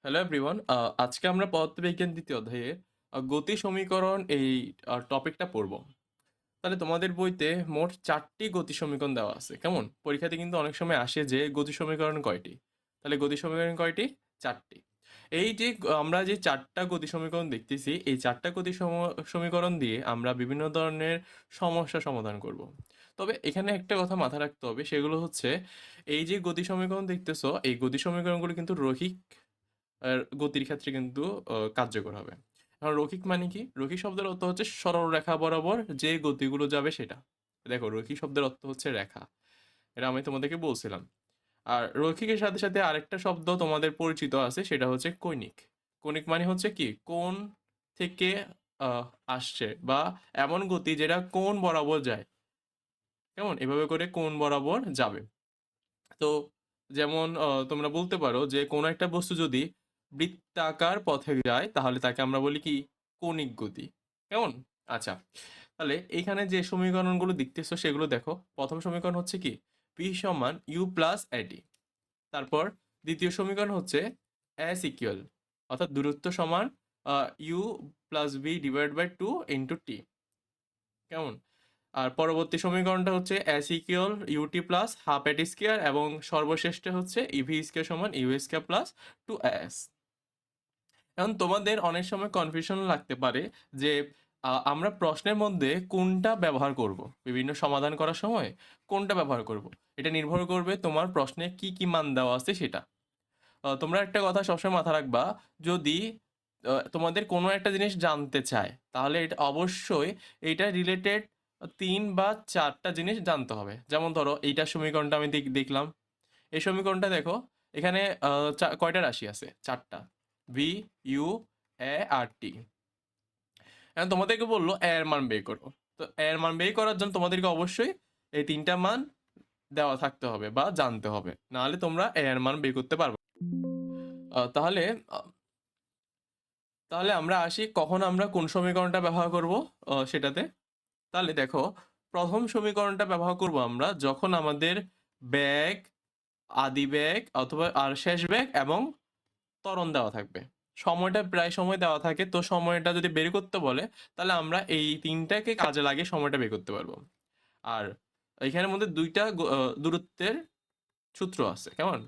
Hello everyone. আজকে আমরা পদার্থবিজ্ঞান দ্বিতীয় অধ্যায়ে গতি সমীকরণ এই টপিকটা পড়ব। তাহলে তোমাদের বইতে মোট ৪টি গতি সমীকরণ দেওয়া আছে। কেমন? পরীক্ষাতে কিন্তু অনেক সময় আসে যে গতি সমীকরণ কয়টি? তাহলে গতি সমীকরণ কয়টি? ৪টি। এই যে আমরা যে ৪টা গতি সমীকরণ দেখতেছি, এই ৪টা গতি সমীকরণ দিয়ে আমরা বিভিন্ন ধরনের সমস্যা সমাধান করব। তবে এখানে একটা কথা মাথায় রাখতে হবে, সেগুলো হচ্ছে এই যে গতি সমীকরণ দেখতেছো, এই গতি সমীকরণগুলো কিন্তু রৈখিক গতির ক্ষেত্রে কিন্তু কার্যকর হবে। এখন রৈখিক মানে কি? রৈখিক শব্দের অর্থ হচ্ছে সরল রেখা বরাবর যে গতিগুলো যাবে সেটা। দেখো, রৈখিক শব্দের অর্থ হচ্ছে রেখা। এটা আমি তোমাদেরকে বলছিলাম। আর রৈখিকের সাথে সাথে আরেকটা শব্দ তোমাদের পরিচিত আছে, সেটা হচ্ছে কৌণিক। কৌণিক মানে হচ্ছে কি? কোণ থেকে আহ, আসছে, বা এমন গতি যেটা কোণ বরাবর যায়। কেমন? এভাবে করে কোণ বরাবর যাবে। তো যেমন তোমরা বলতে পারো যে কোনো একটা বস্তু যদি বৃত্তাকার পথে যায় তাহলে তাকে আমরা বলি কি? কৌণিক গতি। কেমন? আচ্ছা, তাহলে এইখানে যে সমীকরণগুলো দেখতেছো সেগুলো দেখো। প্রথম সমীকরণ হচ্ছে কি? পি সমান ইউ প্লাস এটি। তারপর দ্বিতীয় সমীকরণ হচ্ছে এস ইকুয়াল, অর্থাৎ দূরত্ব সমান U plus V divide by two into T. কেমন? আর পরবর্তী সমীকরণটা হচ্ছে S equal UT plus half AT square, এবং সর্বশেষটা হচ্ছে ইভি স্কোয়ার সমান U square plus two S. এখন তোমাদের অনেক সময় কনফিউশন লাগতে পারে যে আমরা প্রশ্নের মধ্যে কোনটা ব্যবহার করব বিভিন্ন সমাধান করার সময়, কোনটা ব্যবহার করব। এটা নির্ভর করবে তোমার প্রশ্নে কি কি মান দেওয়া আছে সেটা। তোমরা একটা কথা সবসময় মাথা রাখবা, যদি তোমাদের কোনো একটা জিনিস জানতে চায় তাহলে এটা অবশ্যই এইটা রিলেটেড ৩ বা ৪টা জিনিস জানতে হবে। যেমন ধরো এইটার সমীকরণটা আমি দেখলাম। এই সমীকরণটা দেখো, এখানে কয়টা রাশি আছে? ৪টা। ভি, ইউ, এ আর টি। এখন তোমাদেরকে বললো এ এর মান বের করো। তো এ এর মান বের করার জন্য তোমাদেরকে অবশ্যই এই ৩টা মান দেওয়া থাকতে হবে বা জানতে হবে, নাহলে তোমরা এ এর মান বের করতে পারবে না। তাহলে তাহলে আমরা আসি কখন আমরা কোন সমীকরণটা ব্যবহার করব সেটাতে। তাহলে দেখো, প্রথম সমীকরণটা ব্যবহার করব আমরা যখন আমাদের বেগ, আদি বেগ অথবা আর শেষ বেগ এবং ত্বরণ দেওয়া থাকবে। সময়টা প্রায় সময় দেওয়া থাকে, তো সময়টা যদি বের করতে বলে তাহলে আমরা এই তিনটাকে কাজে লাগিয়ে সময়টা বের করতে পারবো। আর এখানের মধ্যে দুইটা দূরত্বের সূত্র আছে। কেমন?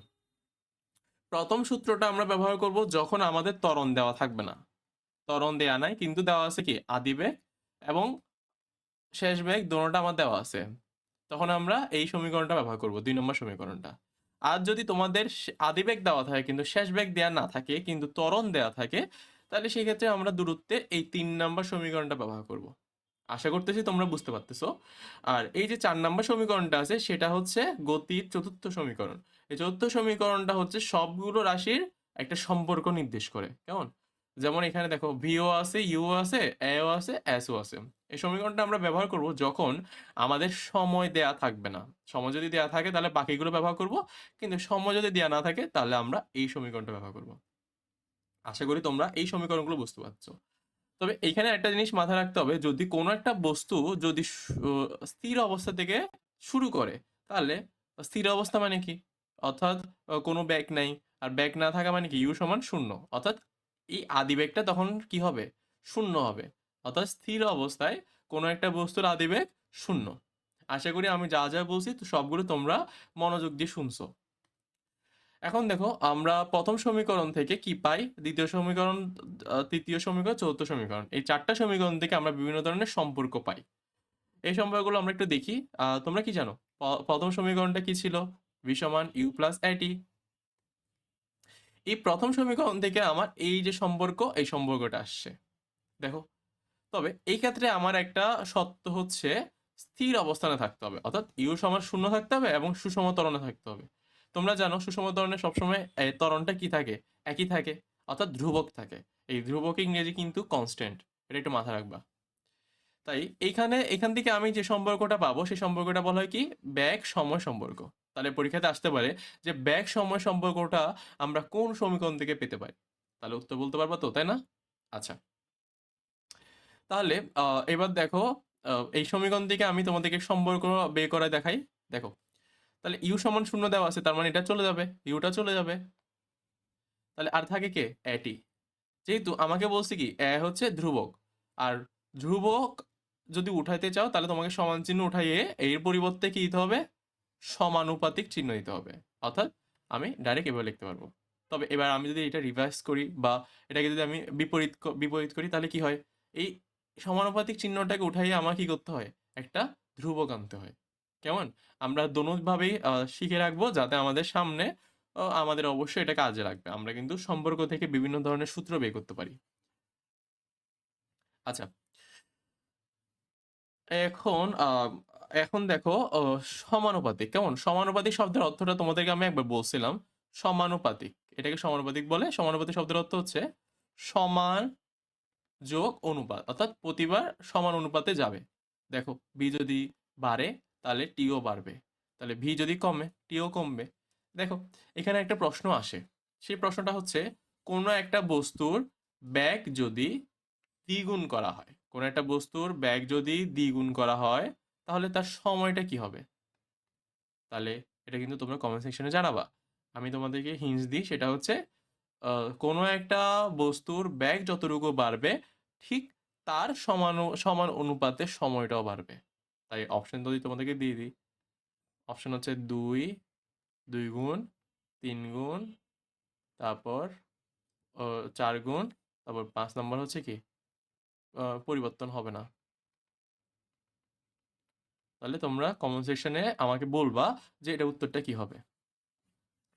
প্রথম সূত্রটা আমরা ব্যবহার করব যখন আমাদের ত্বরণ দেওয়া থাকবে না। ত্বরণ দেয়া নাই, কিন্তু দেওয়া আছে কি? আদি বেগ এবং শেষ বেগ দোনোটা আমার দেওয়া আছে। তখন আমরা এই সমীকরণটা ব্যবহার করব, ২ নম্বর সমীকরণটা। আর যদি তোমাদের আদি বেগ দেওয়া থাকে কিন্তু শেষ বেগ দেওয়া না থাকে, কিন্তু ত্বরণ দেওয়া থাকে, তাহলে সেই ক্ষেত্রে আমরা দূরত্বের এই ৩ নম্বর সমীকরণটা ব্যবহার করব। আশা করতেছি তোমরা বুঝতে পারতেছো। আর এই যে ৪ নম্বর সমীকরণটা আছে সেটা হচ্ছে গতির চতুর্থ সমীকরণ। এই চতুর্থ সমীকরণটা হচ্ছে সবগুলো রাশির একটা সম্পর্ক নির্দেশ করে। কেমন? যেমন এখানে দেখো, ভিও আছে, ইউ আছে, এও আছে, এসও আছে। এই সমীকরণটা আমরা ব্যবহার করব যখন আমাদের সময় দেয়া থাকবে না। সময় যদি দেয়া থাকে তাহলে বাকিগুলো ব্যবহার করব, কিন্তু সময় যদি দেয়া না থাকে তাহলে আমরা এই সমীকরণটা ব্যবহার করব। আশা করি তোমরা এই সমীকরণগুলো বুঝতে পারছো। তবে এইখানে একটা জিনিস মাথায় রাখতে হবে, যদি কোনো একটা বস্তু যদি স্থির অবস্থা থেকে শুরু করে, তাহলে স্থির অবস্থা মানে কি? অর্থাৎ কোনো ব্যাগ নাই। আর ব্যাগ না থাকা মানে কি? ইউ সমান শূন্য। অর্থাৎ এই আদি বেগটা তখন কি হবে? শূন্য হবে। অর্থাৎ স্থির অবস্থায় কোনো একটা বস্তুর আদি বেগ শূন্য। আশা করি আমি যা যা বলছি তো সবগুলো তোমরা মনোযোগ দিয়ে শুনছো। এখন দেখো, আমরা প্রথম সমীকরণ থেকে কি পাই? দ্বিতীয় সমীকরণ, তৃতীয় সমীকরণ, চতুর্থ সমীকরণ, এই ৪টা সমীকরণ থেকে আমরা বিভিন্ন ধরনের সম্পর্ক পাই। এই সম্পর্কগুলো আমরা একটু দেখি। তোমরা কি জানো প্রথম সমীকরণটা কি ছিল? ভি সমান ইউ প্লাস এটি। এই প্রথম সমীকরণ থেকে আমার এই যে সম্পর্ক, এই সম্পর্কটা আসছে। দেখো, তবে এই ক্ষেত্রে আমার একটা শর্ত হচ্ছে স্থির অবস্থানে থাকতে হবে, অর্থাৎ ইউ সমান শূন্য থাকতে হবে এবং সুষম ত্বরণে থাকতে হবে। তোমরা জানো সুষম ত্বরণে সবসময় ত্বরণটা কি থাকে? একই থাকে, অর্থাৎ ধ্রুবক থাকে। এই ধ্রুবক ইংরেজি কিন্তু কনস্ট্যান্ট, এটা একটু মাথায় রাখবা। তাই এখান থেকে আমি যে সম্পর্কটা পাবো সেই সম্পর্কটা বলা হয় কি? ব্যাগ সময় সম্পর্ক। তাহলে পরীক্ষাতে আসতে পারে যে ব্যাগ সময় সম্পর্কটা আমরা কোন সমীকরণ থেকে পেতে পারি? তাহলে উত্তর বলতে পারবা তো, তাই না? আচ্ছা, তাহলে এবার দেখো, এই সমীকরণ থেকে আমি তোমাদেরকে সম্পর্ক বের করে দেখাই। দেখো, তাহলে ইউ সমান শূন্য দেওয়া আছে, তার মানে এটা চলে যাবে, ইউটা চলে যাবে। তাহলে আর থাকে কে? এটি। যেহেতু আমাকে বলছে কি এ হচ্ছে ধ্রুবক, আর ধ্রুবক যদি উঠাইতে চাও তাহলে তোমাকে সমান চিহ্ন উঠাইয়ে এর পরিবর্তে কি দিতে হবে? সমানুপাতিক চিহ্ন দিতে হবে। অর্থাৎ আমি ডাইরেক্ট এভাবে লিখতে পারবো। তবে এবার আমি যদি এটা রিভার্স করি বা এটাকে যদি আমি বিপরীত করি তাহলে কি হয়? এই সমানুপাতিক চিহ্নটাকে উঠাইয়ে আমার কি করতে হয়? একটা ধ্রুবক আনতে হয়। কেমন? আমরা দোনোভাবেই শিখে রাখবো যাতে আমাদের সামনে আমাদের অবশ্যই এটা কাজে লাগবে। আমরা কিন্তু সম্পর্ক থেকে বিভিন্ন ধরনের সূত্র বের করতে পারি। আচ্ছা, এখন এখন দেখো সমানুপাতিক। কেমন? সমানুপাতিক শব্দের অর্থটা তোমাদেরকে আমি একবার বলছিলাম। সমানুপাতিক। এটাকে সমানুপাতিক বলে। সমানুপাতিক শব্দের অর্থ হচ্ছে সমান যোগ অনুপাত। অর্থাৎ প্রতিবার সমান অনুপাতে যাবে। দেখো b যদি বাড়ে তাহলে t ও বাড়বে। তাহলে v যদি কমে t ও কমবে। দেখো এখানে একটা প্রশ্ন আসে। সেই প্রশ্নটা হচ্ছে কোনো একটা বস্তুর ব্যাগ যদি দ্বিগুণ করা হয়, কোনো একটা বস্তুর ব্যাগ যদি দ্বিগুণ করা হয় তাহলে তার সময়টা কি হবে? তাহলে এটা কিন্তু তোমরা কমেন্ট সেকশনে জানাবা। আমি তোমাদেরকে হিন্টস দিই, সেটা হচ্ছে কোনো একটা বস্তুর ব্যাগ যতটুকু বাড়বে ঠিক তার সমান অনুপাতে সময়টাও বাড়বে। তাই অপশন যদি তোমাদেরকে দিয়ে দিই, অপশন হচ্ছে 2, 2 গুণ, 3 গুণ, তারপর 4 গুণ, তারপর 5 নম্বর হচ্ছে কি পরিবর্তন হবে না। তাহলে তোমরা কমেন্ট সেকশনে আমাকে বলবা যে এটা উত্তরটা কি হবে।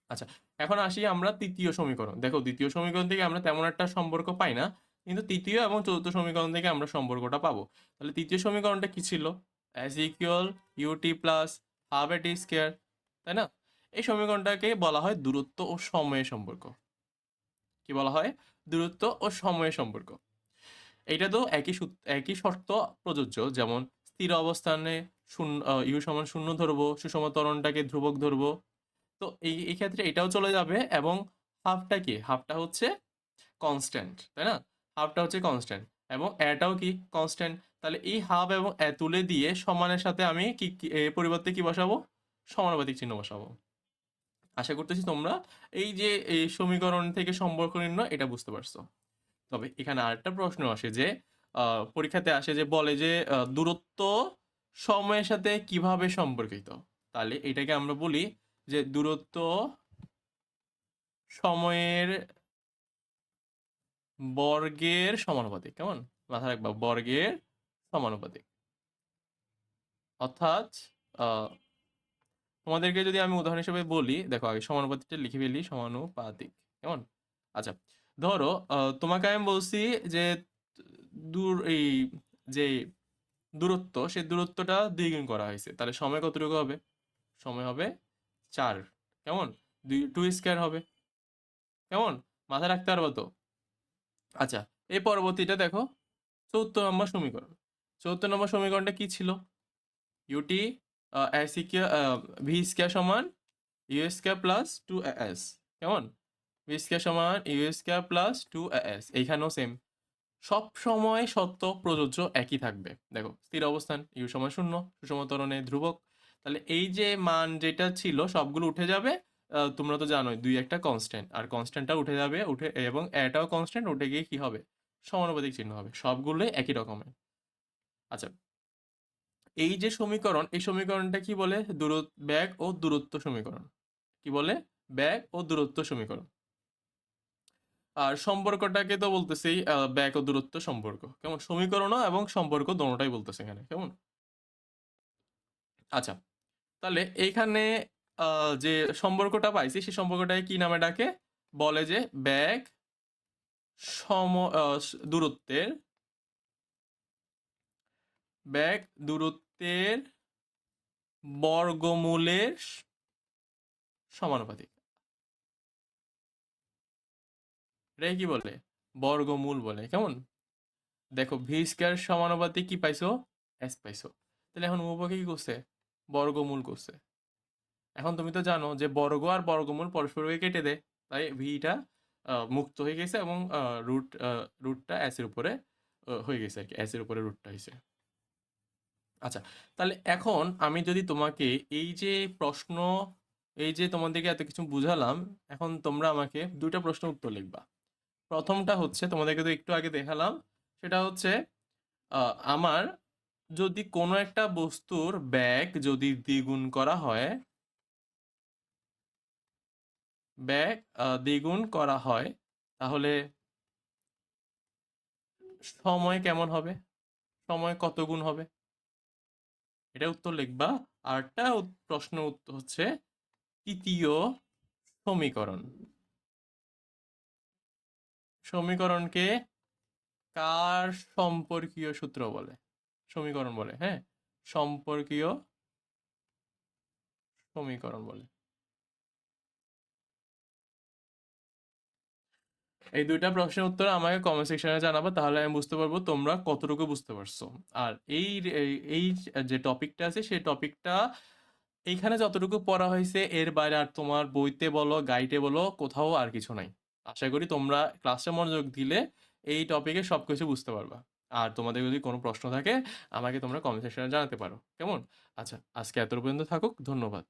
আচ্ছা, এখন আসি আমরা তৃতীয় সমীকরণ। দেখো দ্বিতীয় সমীকরণ থেকে আমরা তেমন একটা সম্পর্ক পাই না, কিন্তু তৃতীয় এবং চতুর্থ সমীকরণ থেকে আমরা সম্পর্কটা পাবো। তাহলে তৃতীয় সমীকরণটা কি ছিল? S equal UT plus half A T square, তাই না? এই সমীকরণটাকে বলা হয় দূরত্ব ও সময়ের সম্পর্ক। কি বলা হয়? দূরত্ব ও সময়ের সম্পর্ক। এইটা তো একই শর্ত প্রযোজ্য, যেমন স্থির অবস্থানে শূন্য ইউ সমান শূন্য ধরবো, সুষম ত্বরণটাকে ধ্রুবক ধরবো। তো এই ক্ষেত্রে এটাও চলে যাবে, এবং হাফটা কি? হাফটা হচ্ছে কনস্ট্যান্ট, তাই না? হাফটা হচ্ছে কনস্ট্যান্ট এবং এটাও কি কনস্ট্যান্ট। তাহলে এই হাফ এবং এ তুলে দিয়ে সমানের সাথে আমি এর পরিবর্তে কি বসাবো? সমানুপাতিক চিহ্ন বসাবো। আশা করতেছি তোমরা এই যে এই সমীকরণ থেকে সম্পর্ক নির্ণয় এটা বুঝতে পারছো। তবে এখানে আরেকটা প্রশ্ন আসে যে পরীক্ষাতে আসে যে বলে যে দূরত্ব সময়ের সাথে কিভাবে সম্পর্কিত? তাহলে এটাকে আমরা বলি যে দূরত্ব সময়ের বর্গের সমানুপাতিক। কেমন? মাথায় রাখবা, বর্গের সমানুপাতিক। অর্থাৎ আহ, তোমাদেরকে যদি আমি উদাহরণ হিসেবে বলি, দেখো আগে সমানুপাতিকটা লিখে ফেলি, সমানুপাতিক। কেমন? আচ্ছা, ধরো তোমাকে আমি বলছি যে দূর এই যে দূরত্ব, সেই দূরত্বটা দ্বিগুণ করা হয়েছে, তাহলে সময় কতটুকু হবে? সময় হবে 4। কেমন? 2 স্কয়ার হবে। কেমন? মাথায় রাখতে পারবো তো? আচ্ছা, এই পরবর্তীটা দেখো, 74 নম্বর সমীকরণ। 74 নম্বর সমীকরণটা কি ছিল? ইউটি ভি স্কয়ার সমান ইউ স্কয়ার প্লাস 2as। কেমন? ভি স্কয়ার সমান ইউ স্কয়ার প্লাস 2as। এইখানেও সেম, সব সময় সত্য প্রযোজ্য একই থাকবে। দেখো স্থির অবস্থান ইউ সমান শূন্য, সুষম ত্বরণে ধ্রুবক। তাহলে এই যে মান যেটা ছিল সবগুলো উঠে যাবে। তোমরা তো জানোই দুই একটা কনস্ট্যান্ট, আর কনস্ট্যান্টটা উঠে যাবে, উঠে এবং এটাও কনস্ট্যান্ট উঠে গিয়ে কি হবে? সমানুপাতিক চিহ্ন হবে। সবগুলোই একই রকমের। আচ্ছা, এই যে সমীকরণ, এই সমীকরণটা কি বলে? ব্যাগ ও দূরত্ব সমীকরণ। কি বলে? ব্যাগ ও দূরত্ব সমীকরণ। আর সম্পর্কটাকে তো বলতেছি ব্যাগ ও দূরত্ব সম্পর্ক। কেমন? সমীকরণও এবং সম্পর্ক দোনোটাই বলতেছে এখানে। কেমন? আচ্ছা, তাহলে এইখানে যে সম্পর্কটা পাইছি সেই সম্পর্কটাকে কি নামে ডাকে? বলে যে ব্যাগ দূরত্বের, ব্যাগ দূরত্বের বর্গমূলের সমানুপাতিক। এটাকে কি বলে? বর্গমূল বলে। কেমন? দেখো ভি স্কয়ার সমানুপাতিক কি পাইছো? এস পাইছো। তাহলে এখন উভয়কে কি করছে? বর্গমূল করছে। এখন তুমি তো জানো যে বর্গ আর বর্গমূল পরস্পরকে কেটে দেয়, তাই ভিটা মুক্ত হয়ে গেছে এবং রুটটা এস এর উপরে হয়ে গেছে আর কি, এস এর উপরে রুটটা হয়েছে। আচ্ছা, তাহলে এখন আমি যদি তোমাকে এই যে প্রশ্ন এই যে তোমাদেরকে এত কিছু বুঝালাম, এখন তোমরা আমাকে 2টা প্রশ্নের উত্তর লিখবা। প্রথমটা হচ্ছে তোমাদেরকে তো একটু আগে দেখালাম, সেটা হচ্ছে আমার যদি কোনো একটা বস্তুর ব্যাগ যদি দ্বিগুণ করা হয়, ব্যাগ দ্বিগুণ করা হয়, তাহলে সময় কেমন হবে? সময় কত গুণ হবে? এটা উত্তর লিখবা। আরেকটা প্রশ্ন উত্তর হচ্ছে তৃতীয় সমীকরণ। সমীকরণকে কার সম্পর্কীয় সূত্র বলে? সমীকরণ বলে, হ্যাঁ, সম্পর্কীয় সমীকরণ বলে। এই 2টা প্রশ্নের উত্তর আমাকে কমেন্ট সেকশনে জানাবো, তাহলে আমি বুঝতে পারবো তোমরা কতটুকু বুঝতে পারছো। আর এই এই এই যে টপিকটা আছে সেই টপিকটা এইখানে যতটুকু পড়া হয়েছে এর বাইরে আর তোমার বইতে বলো গাইডে বলো কোথাও আর কিছু নাই। আশা করি তোমরা ক্লাসে মনোযোগ দিলে এই টপিকে সবকিছু বুঝতে পারবা। আর তোমাদের যদি কোনো প্রশ্ন থাকে আমাকে তোমরা কমেন্ট সেকশনে জানাতে পারো, কেমন? আচ্ছা, আজকে এত পর্যন্ত থাকুক, ধন্যবাদ।